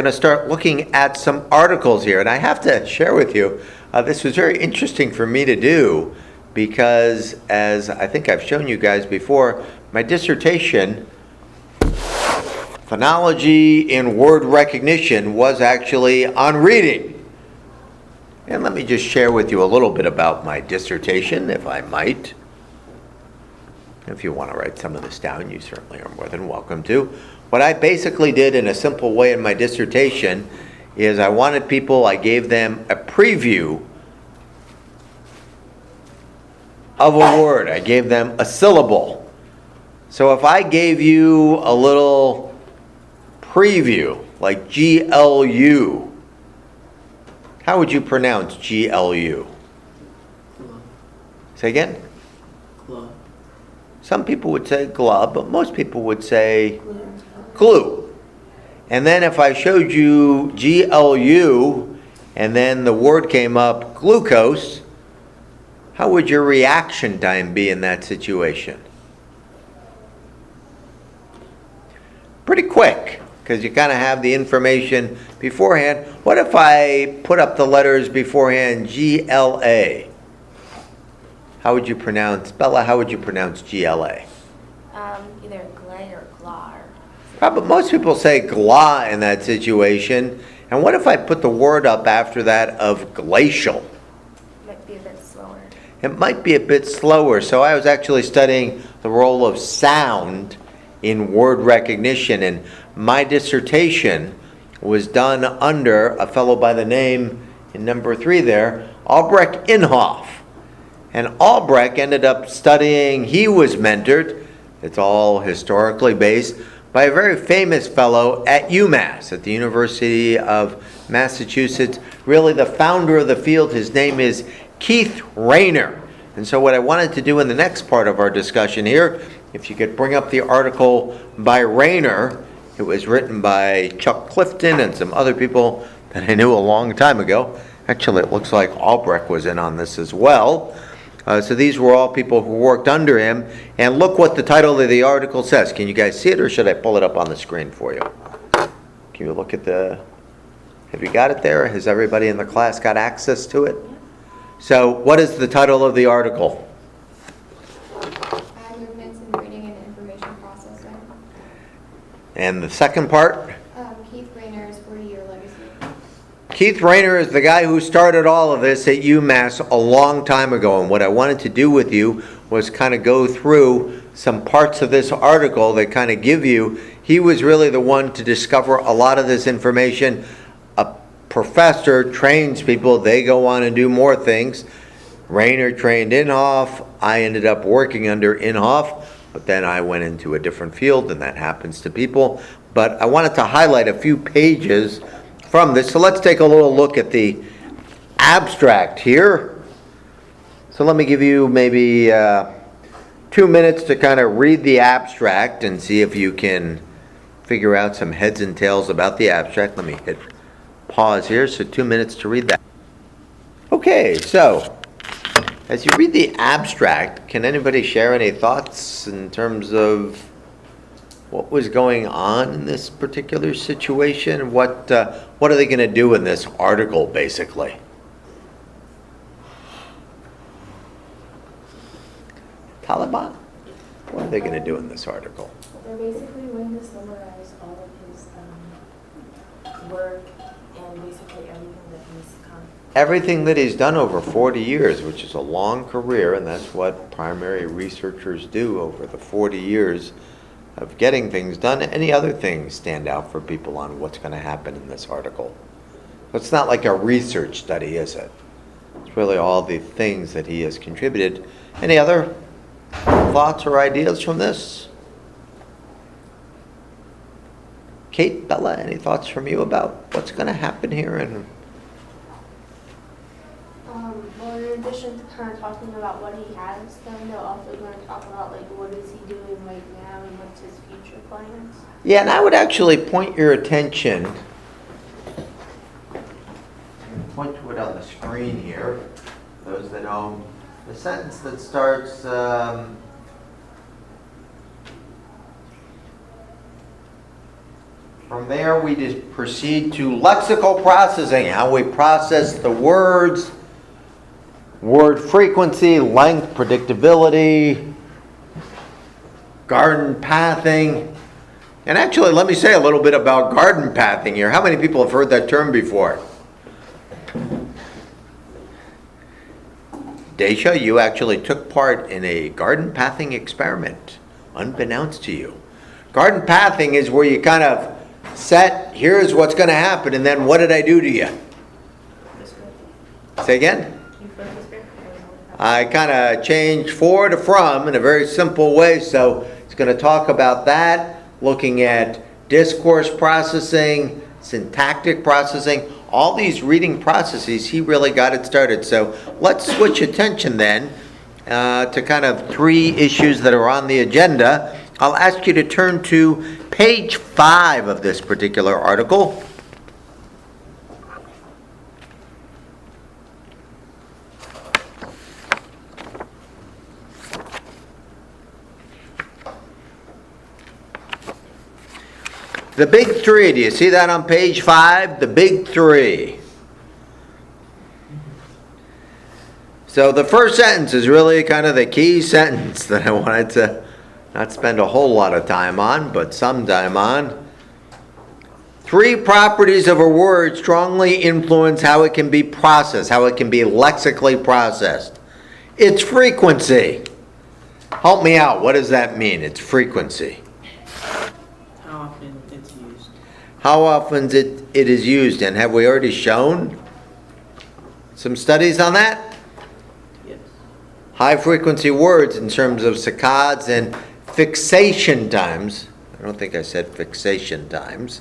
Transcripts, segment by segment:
Going to start looking at some articles here, and I have to share with you, this was very interesting for me to do because, as I think I've shown you guys before, my dissertation, Phonology in Word Recognition, was actually on reading. And let me just share with you a little bit about my dissertation, if I might. If you want to write some of this down, you certainly are more than welcome to. What I basically did in a simple way in my dissertation is I gave them a preview of a word. I gave them a syllable. So if I gave you a little preview, like GLU, how would you pronounce GLU? Say again? Glove. Some people would say glove, but most people would say glue. And then if I showed you GLU and then the word came up glucose, how would your reaction time be in that situation? Pretty quick, because you kind of have the information beforehand. What if I put up the letters beforehand, GLA? How would you pronounce, Bella, how would you pronounce GLA? Either glay or glar. Probably most people say gla in that situation. And what if I put the word up after that of glacial? Might be a bit slower. It might be a bit slower. So I was actually studying the role of sound in word recognition, and my dissertation was done under a fellow by the name, in number 3 there, Albrecht Inhofe. And Albrecht ended up studying, he was mentored, it's all historically based, by a very famous fellow at UMass, at the University of Massachusetts. Really the founder of the field, his name is Keith Rayner. And so what I wanted to do in the next part of our discussion here, if you could bring up the article by Rayner, it was written by Chuck Clifton and some other people that I knew a long time ago. Actually, it looks like Albrecht was in on this as well. So these were all people who worked under him. And look what the title of the article says. Can you guys see it, or should I pull it up on the screen for you? Can you look at have you got it there? Has everybody in the class got access to it? So what is the title of the article? Movements in reading and information processing. And the second part? Keith Rayner's 40-year legacy. Keith Rayner is the guy who started all of this at UMass a long time ago, and what I wanted to do with you was kind of go through some parts of this article that kind of give you, he was really the one to discover a lot of this information. A professor trains people, they go on and do more things. Rayner trained Inhofe, I ended up working under Inhofe, but then I went into a different field, and that happens to people. But I wanted to highlight a few pages from this. So let's take a little look at the abstract here. So let me give you maybe 2 minutes to kind of read the abstract and see if you can figure out some heads and tails about the abstract. Let me hit pause here. So 2 minutes to read that. Okay, so as you read the abstract, can anybody share any thoughts in terms of what was going on in this particular situation? What are they going to do in this article, basically? Taliban? What are they going to do in this article? They're basically going to summarize all of his work and basically everything that he's come. Everything that he's done over 40 years, which is a long career, and that's what primary researchers do over the 40 years of getting things done. Any other things stand out for people on what's going to happen in this article? It's not like a research study, is it? It's really all the things that he has contributed. Any other thoughts or ideas from this? Kate, Bella, any thoughts from you about what's going to happen here? And Well, in addition to kind of talking about what he has done, they're also going to talk about what is he doing right now and what's his future plans. yeah, and I would actually point your attention, point to it on the screen here, those that know, the sentence that starts, From there, we just proceed to lexical processing, how we process the words, word frequency, length, predictability, garden pathing. And actually, let me say a little bit about garden pathing here. How many people have heard that term before? Daisha, you actually took part in a garden pathing experiment, unbeknownst to you. Garden pathing is where you kind of set, here's what's going to happen, and then what did I do to you? Say again? I kind of changed for to from in a very simple way, so it's going to talk about that, looking at discourse processing, syntactic processing, all these reading processes. He really got it started. So let's switch attention then to kind of three issues that are on the agenda. I'll ask you to turn to page 5 of this particular article. The big three, do you see that on page 5? The big three. So the first sentence is really kind of the key sentence that I wanted to not spend a whole lot of time on, but some time on. 3 properties of a word strongly influence how it can be processed, how it can be lexically processed. Its frequency. Help me out. What does that mean? Its frequency. How often it's used. How often it is used, and have we already shown some studies on that? Yes. High frequency words in terms of saccades and fixation times. I don't think I said fixation times.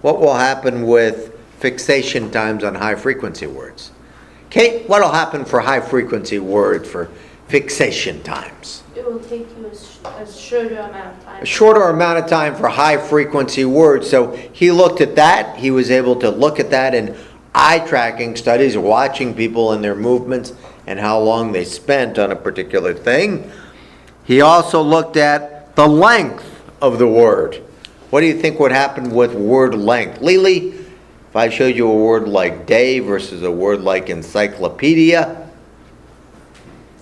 What will happen with fixation times on high frequency words? Kate, what will happen for high frequency words for fixation times? It will take you a shorter amount of time. A shorter amount of time for high frequency words. So he looked at that. He was able to look at that in eye tracking studies, watching people and their movements and how long they spent on a particular thing. He also looked at the length of the word. What do you think would happen with word length? Lily, if I showed you a word like day versus a word like encyclopedia.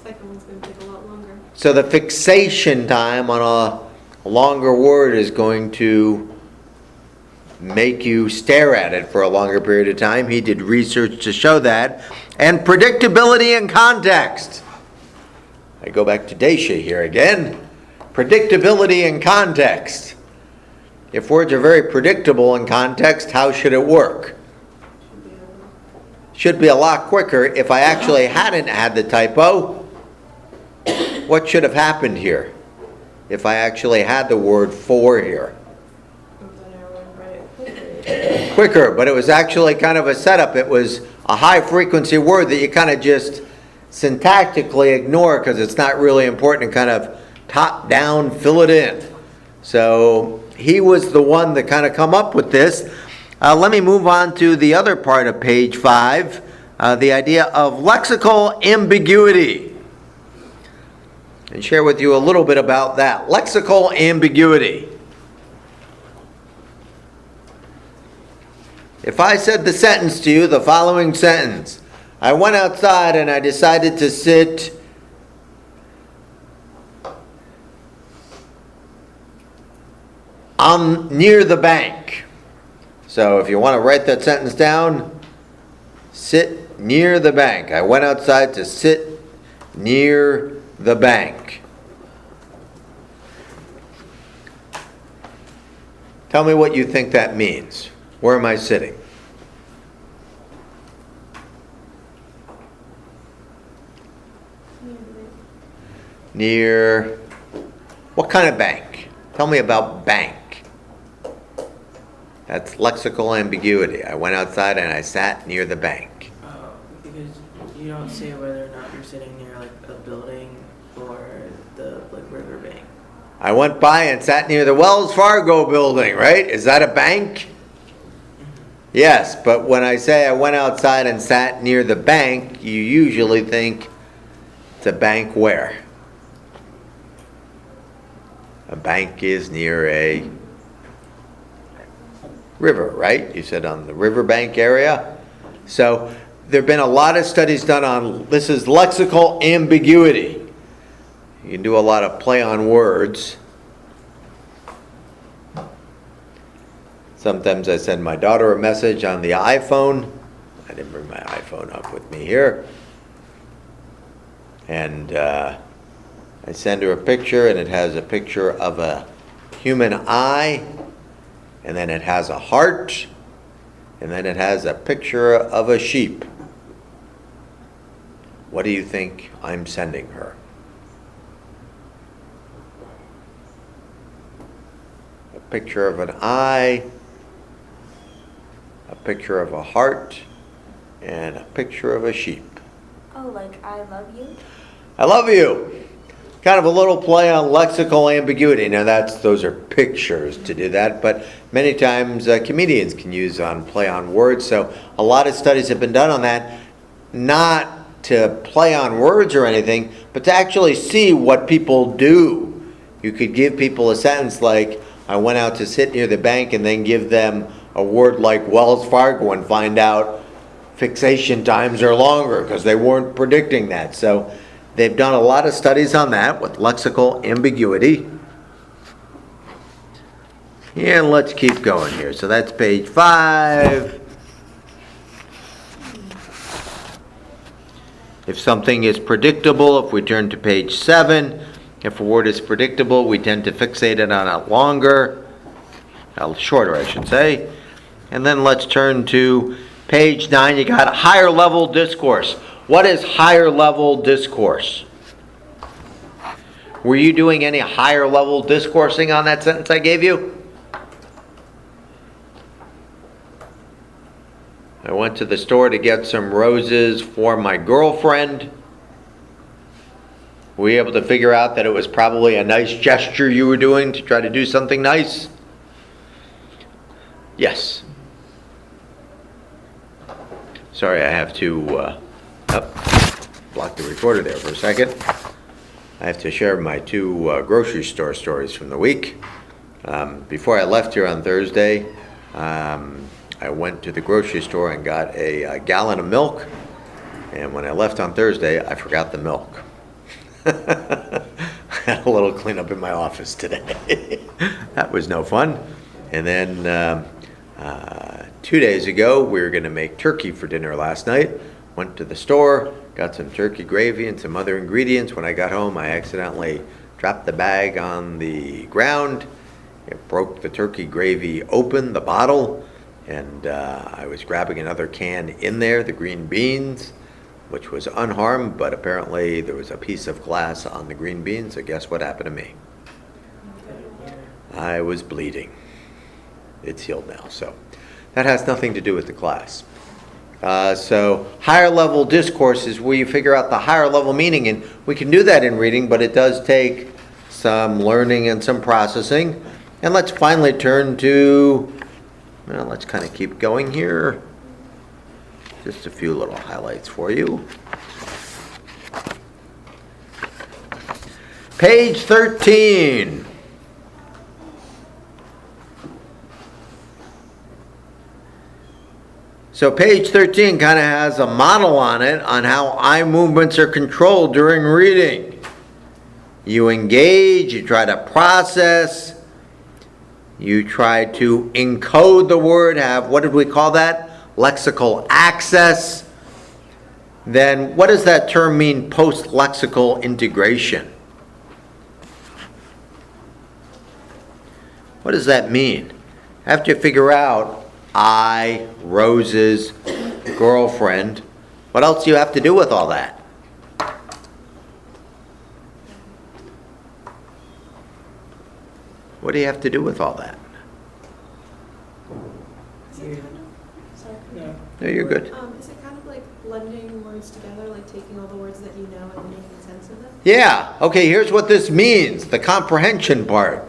Second one's going to take a lot longer. So the fixation time on a longer word is going to make you stare at it for a longer period of time. He did research to show that. And predictability and context. I go back to Daisha here again. Predictability and context. If words are very predictable in context, how should it work? Should be a lot quicker. If I actually hadn't had the typo, what should have happened here? If I actually had the word for here? Quicker, but it was actually kind of a setup. It was a high frequency word that you kind of just syntactically ignore because it's not really important, and kind of top down fill it in. So he was the one that kind of come up with this. Let me move on to the other part of page 5, the idea of lexical ambiguity, and share with you a little bit about that. Lexical ambiguity. If I said the sentence to you, the following sentence, I went outside and I decided to sit near the bank. So if you want to write that sentence down, sit near the bank. I went outside to sit near the bank. Tell me what you think that means. Where am I sitting? Near what kind of bank? Tell me about bank. That's lexical ambiguity. I went outside and I sat near the bank. Because you don't say whether or not you're sitting near like a building or the like riverbank. I went by and sat near the Wells Fargo building, right? Is that a bank? Yes, but when I say I went outside and sat near the bank, you usually think it's a bank where? A bank is near a river, right? You said on the riverbank area. So there have been a lot of studies done on, this is lexical ambiguity. You can do a lot of play on words. Sometimes I send my daughter a message on the iPhone. I didn't bring my iPhone up with me here. And I send her a picture, and it has a picture of a human eye, and then it has a heart, and then it has a picture of a sheep. What do you think I'm sending her? A picture of an eye, a picture of a heart, and a picture of a sheep. Oh, like I love you? I love you. Kind of a little play on lexical ambiguity. Now those are pictures to do that, but many times comedians can use on play on words. So a lot of studies have been done on that, not to play on words or anything, but to actually see what people do. You could give people a sentence like, I went out to sit near the bank, and then give them a word like Wells Fargo and find out fixation times are longer because they weren't predicting that. So they've done a lot of studies on that with lexical ambiguity. And let's keep going here. So that's page 5. If something is predictable, if we turn to page 7, if a word is predictable, we tend to fixate it on it longer, shorter I should say. And then let's turn to page 9. You got higher level discourse. What is higher level discourse? Were you doing any higher level discoursing on that sentence I gave you? I went to the store to get some roses for my girlfriend. Were you able to figure out that it was probably a nice gesture you were doing to try to do something nice? Yes. Sorry, I have to block the recorder there for a second. I have to share my 2 grocery store stories from the week. Before I left here on Thursday, I went to the grocery store and got a gallon of milk. And when I left on Thursday, I forgot the milk. I had a little cleanup in my office today. That was no fun. And then 2 days ago, we were going to make turkey for dinner last night. Went to the store, got some turkey gravy and some other ingredients. When I got home, I accidentally dropped the bag on the ground. It broke the turkey gravy open, the bottle, and I was grabbing another can in there, the green beans, which was unharmed, but apparently there was a piece of glass on the green beans, so guess what happened to me? I was bleeding. It's healed now, so that has nothing to do with the class. So higher level discourse is where you figure out the higher level meaning, and we can do that in reading, but it does take some learning and some processing. And let's finally turn to, let's kind of keep going here. Just a few little highlights for you. Page 13. So page 13 kind of has a model on it on how eye movements are controlled during reading. You engage, you try to process, you try to encode the word, have, what did we call that? Lexical access. Then what does that term mean, post-lexical integration? What does that mean? After you figure out I, Rose's girlfriend, what else do you have to do with all that? What do you have to do with all that? Is it kind of, sorry. No, you're good. Is it kind of like blending words together, like taking all the words that you know and making sense of them? Yeah, okay, here's what this means, the comprehension part.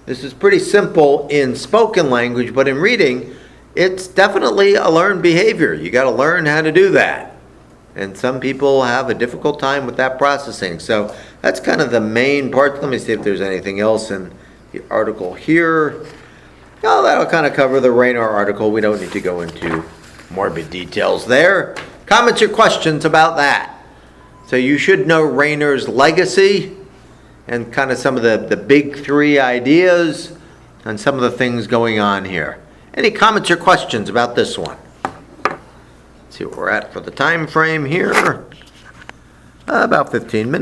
This is pretty simple in spoken language, but in reading, it's definitely a learned behavior. You got to learn how to do that. And some people have a difficult time with that processing. So that's kind of the main part. Let me see if there's anything else in the article here. Oh, that'll kind of cover the Rayner article. We don't need to go into morbid details there. Comments or questions about that? So you should know Rayner's legacy and kind of some of the big three ideas and some of the things going on here. Any comments or questions about this one? Let's see what we're at for the time frame here. About 15 minutes.